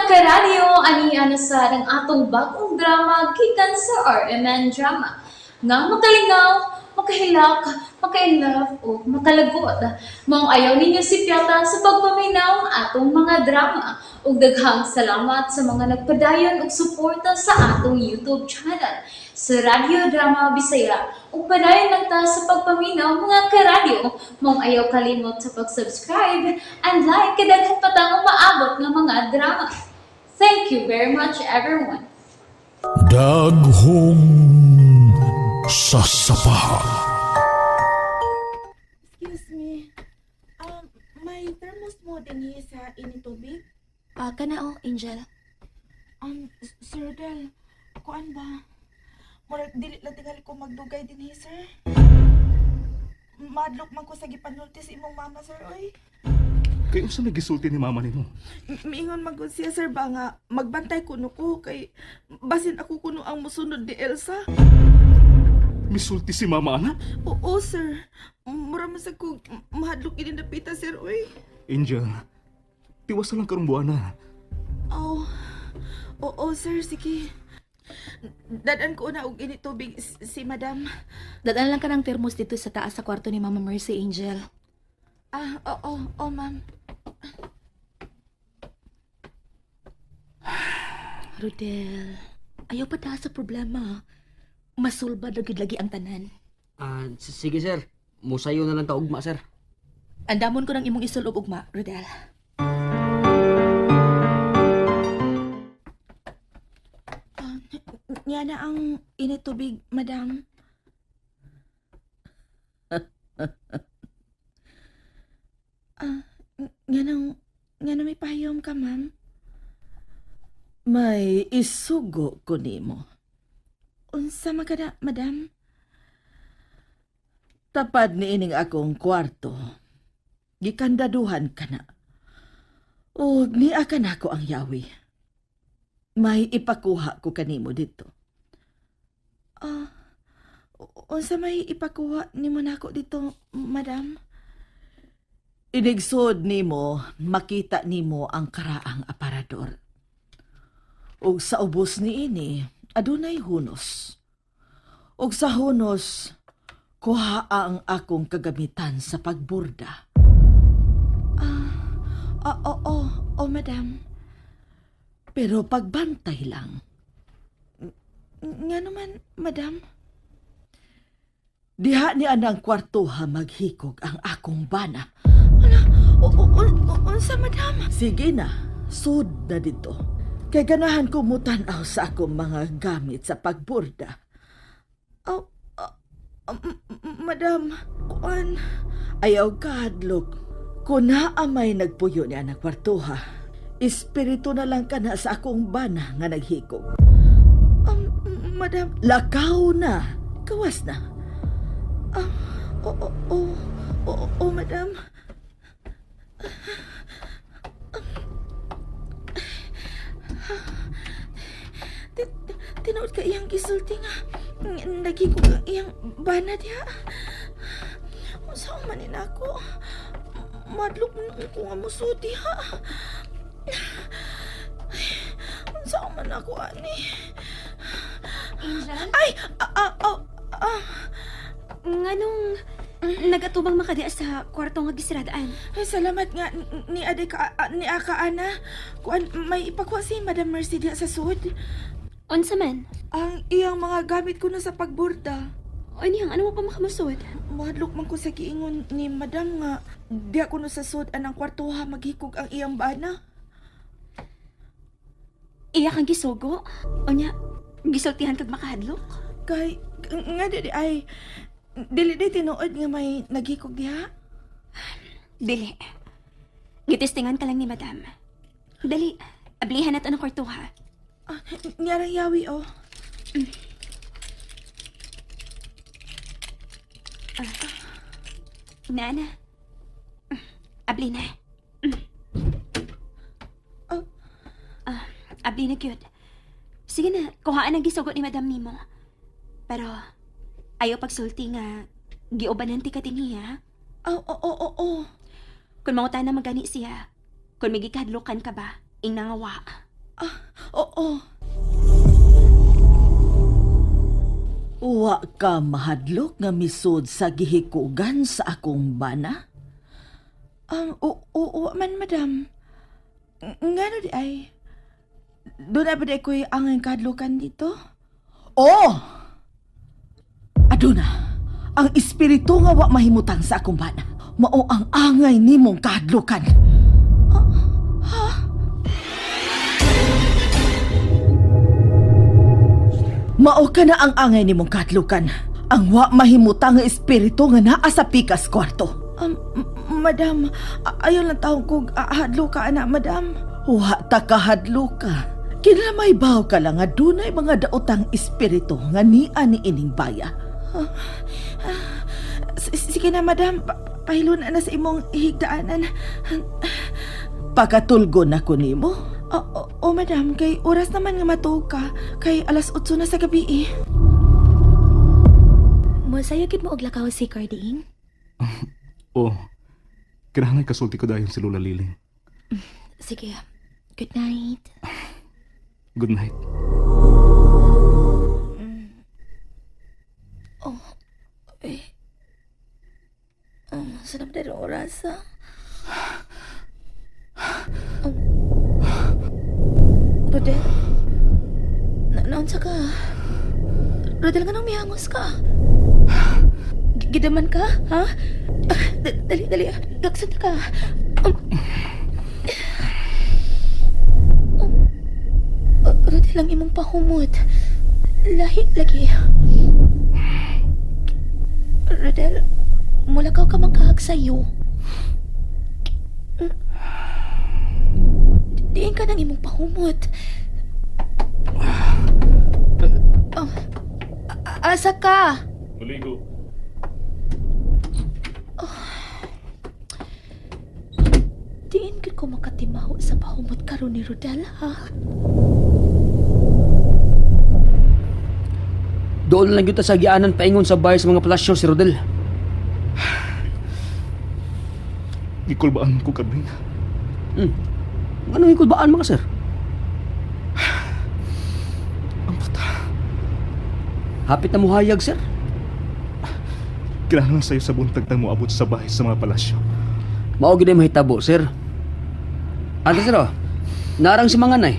karadyo, aniya na sa ng atong bagong drama gikan sa RMN Drama. Nga makalingaw, makahilak, maka-inlove, o makalagod. Maong ayaw ninyo si Piata sa pagpaminaw ang atong mga drama. Ug daghang salamat sa mga nagpadayon ug suporta sa atong YouTube channel sa Radyo Drama Bisaya. Ug padayon lang ta sa pagpaminaw mga karadyo. Maong ayaw kalimot sa pag-subscribe and like kadaghan pa tang maabot nga mga drama. Thank you very much everyone. Daghong sasapaha. Excuse me. May thermos mo din sa init tubig? Kanao, Angel. Sir Del, kuan ba? Murag dili lang tingali ko magdugay din sir. Madlok man ko sa gipanultis imong mama, sir, oy. Kaya unsa nagisulti ni mama nimo? Miingon magud siya, sir, ba nga magbantay kuno ko kay basin ako kuno ang musunod ni Elsa. Misulti si mama ana? Oo, sir. Mura man sa ko mahadlok ini napita, sir, oy. Angel, tiwas na lang karong buwana. Oh. Oo, sir, sige. Dadan ko na og init tubig si madam. Dadaan lang ka ng thermos dito sa taas sa kwarto ni Mama Mercy, Angel. Oo, ma'am. Rodel, ayaw pa taas sa problema. Masulba na gid lagi ang tanan. Sige sir. Musayo na lang ta ugma sir. Andamon ko ng imong isulog ugma, Rodel. Nga na ang init tubig, madam. Nga na may pahiyom ka, ma'am. May isugo ko nimo. Unsa magana, madam? Tapad ni ining akong kwarto. Gikandaduhan ka na. O niya ka na ko ang yawi. May ipakuha ko kanimo dito. Unsa may ipakuha nimo nako dito, madam? Inigsod nimo, makita nimo ang karaang aparador. Ug sa ubos ni ini, adunay hunos. Ug sa hunos, kuha ang akong kagamitan sa pagburda. Oo, madam. Pero pagbantay lang. Nga naman, madam. Diha ni anang kwartuha maghikog ang akong bana. Unsa, madam? Sige na, sud na dito. Kay ganahan ko mutanaw sa akong mga gamit sa pagburda. Madam, kuan. Ayaw kahadlok. Kung naamay nagpuyo ni anak kwartuha, espiritu na lang ka na sa akong bana nga naghikog. Madam. Lakaw na, kawas na. Oo, madam. Tinuod ka iyang gisulti nga nagigog ang iyang bana diha. Unsa man ni nako? Madlok man ko nga musud diha. Unsa man ako ani? Angel? Ay! Nganong nagatubang makadiya sa kwarto nga gisradaan? Ay, salamat nga ni Ade ka, ni Aka Ana. Kuan may ipakuha si Madam Mercy diha sa sud. Unsa man? Ang iyang mga gamit ko na sa pagborda. O niyang, ano mo pa makamusod? Mahadlok man ko sa giingon ni Madam nga diha ko na sa sud anang kwartuha maghikog ang iyang bana. Iya kang gisugo? O niya, gisultihan kag makahadlok? Kay nga ay dili tinuod nga may naghikog diha. Dili. Gitistingan ka lang ni Madam. Dali, ablihan nato ang kwartuha. Niyarang yawi oh. Nana. Abli na. Abli na cute. Sige na, kuhaan ang gisugot ni Madam nimo. Pero, ayaw pagsulti nga, giubanan ti katiniya. Oo. Kung mangutan na magani siya, kung may gikadlukan ka ba, ing nangawa. Oo. Wa ka mahadlok nga misod sa gihikugan sa akong bana? Oo man, madam. Ngano di ay? Doon na ba di ako'y ang kadlukan dito? Oo! Aduna, ang espiritu nga wa mahimutang sa akong bana. Mao ang angay nimong kahadlukan. Mao ka na ang angay nimong kahadlukan. Ang wa mahimutang nga espiritu nga naa sa pikas kwarto. Madam, ayaw lang taong kong hadlo ka, anak, madam. Wa ta kahadlo ka. Kinamay baw ka lang nga dunay mga daotang espiritu nga niya ni ining baya. Sige na, madam. Pahilon na sa imong higdaanan. Pakatulgon ako nimo. O, madam, kay oras naman nga matuog ka. Kay alas 8 na sa gabi eh. Masayagid mo og lakaw si Carding? Oh, kinahanglan kasulti ko dayon si Lola Liling. Sige. Good night. Good night. Sanap na rin oras, ha? Rodel? Naunsa ka? Rodel, nga nang mihangos ka? Gidaman ka, ha? Dali. Gaksat ka. Rodel, ang imong pahumot. Lahi lagi. Rodel, mula ka magkahag sa'yo. Diin ka ng imong pahumot. Asa ka? Maligo. Diin ka ko makatimaho sa pahumot karon ni Rodel, ha? Doon lang kita sa gianan paingon sa bahay sa mga palasyo si Rodel. Gikulbaan ko kami. Anong ikulbaan mga sir? Ang puta. Hapit na muhayag, sir. Kinahanglan sa'yo sa buntag na mo abot sa bahay sa mga palasyo. Mao gid mahitabo, sir. Ano sir? Narang si Manganay.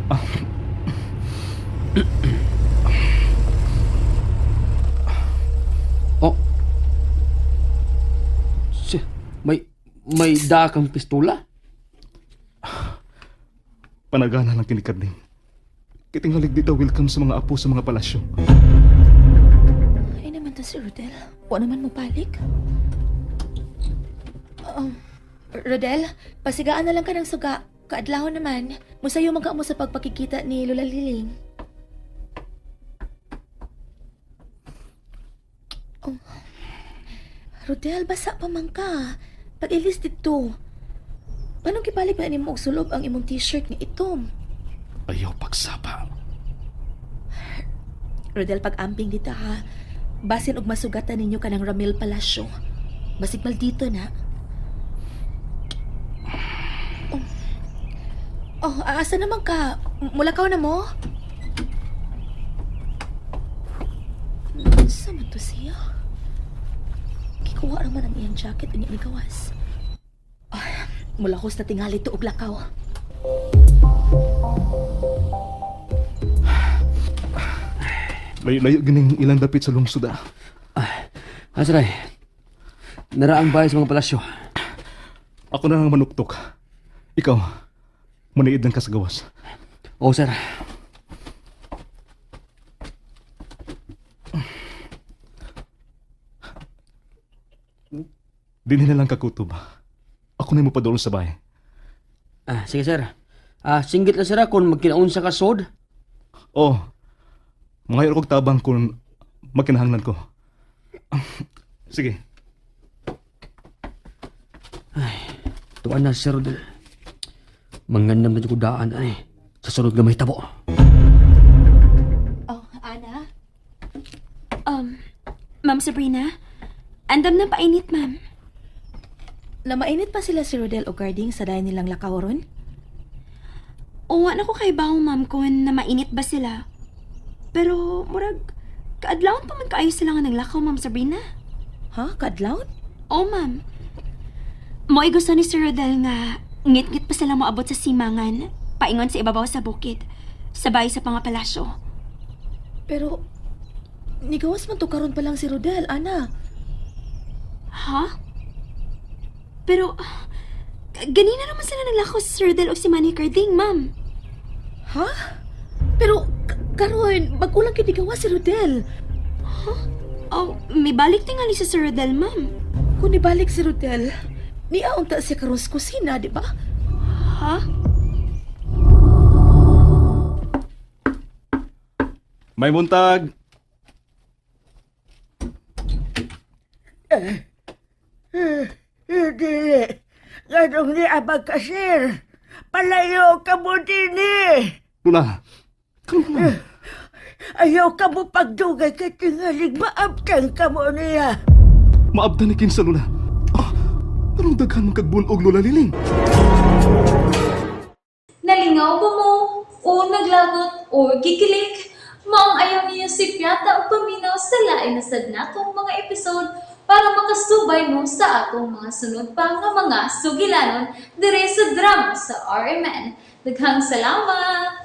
Oh. May dakang pistola? Panagana lang kinikadling. Kitingalig di daw welcome sa mga apo sa mga palasyo. Ay naman to si Rodel. O naman mo balik? Rodel, pasigaan na lang ka ng suga. Kaadlaw naman. Musayo man ka mo sa pagpakikita ni Lola Liling. Oh. Rodel, basa pa man ka. Pag-ilis dito. Paano kibalik na mo og sulob ang imong t-shirt nga itom? Ayaw pagsapa. Rodel, pag-amping dito ha. Basin og masugatan ninyo ka ng Ramil Palasyo. Basig maldito na. Asa naman ka? Mulakaw na mo? Sa man to siya? Kikuha naman ang iyang jacket ang iyang gawas. Mulakos na tingali to og lakaw. Layo-layo gining ilang dapit sa lungsod ah. Asray. Naraang bahay sa mga palasyo. Ako na lang manuktok. Ikaw, maniid lang ka sa gawas. Oo, sir. Dinhi na lang kakutob. Ako na mo padulong sa bahay. Sige, sir. Singgit na sir kung magkinaon sa kasod. Oh, mga kog tabang kung magkinahanglan ko. Sige. Tuwan na, sir. Mangandam na ko daan sa sunod nga may tabo. Ana? Ma'am Sabrina, andam na painit, ma'am. Namainit pa sila si Rodel o Garding sa dayan nilang lakaw ron? Uwa na ko kay baho, ma'am, kung na mainit ba sila. Pero, murag, kaadlawon pa man kaayo sila nga naglakaw, ma'am Sabrina. Ha? Kadlawon? Oo, ma'am. Mo'y gusto ni Sir Rodel nga ngit-ngit pa sila moabot sa simangan, paingon sa ibabaw sa bukid, sabay sa pangapalasyo. Pero, nigawas man to karon pa lang si Rodel, ana. Ha? Pero, ganina naman sila naglakaw si Sir Rodel o si Manny Carding, ma'am. Ha? Pero, karon, bagulang kinigawas si Rodel. Oh, may balik tingali sa Sir Rodel, ma'am. Kung nibalik si Rodel, niaon ta siya karon sa kusina, di ba? Ha? May buntag. Hindi. Ganong ni Abag Kasir. Palayo ka mo din eh. Lula, kano ka? Ayaw ka mo pagdugay kay tingalig maabtan ka mo niya. Maabda ni kinsa, Lula. Anong daghan mong kagbunog, Lula Liling? Nalingaw ba mo? O naglagot? O gikilig? Maong ayaw niya si Piata o paminaw sa lain na sad natong mga episode para makasubay mo sa atong mga sunod pa nga mga sugilanon dire sa drama sa RMN. Daghang salamat!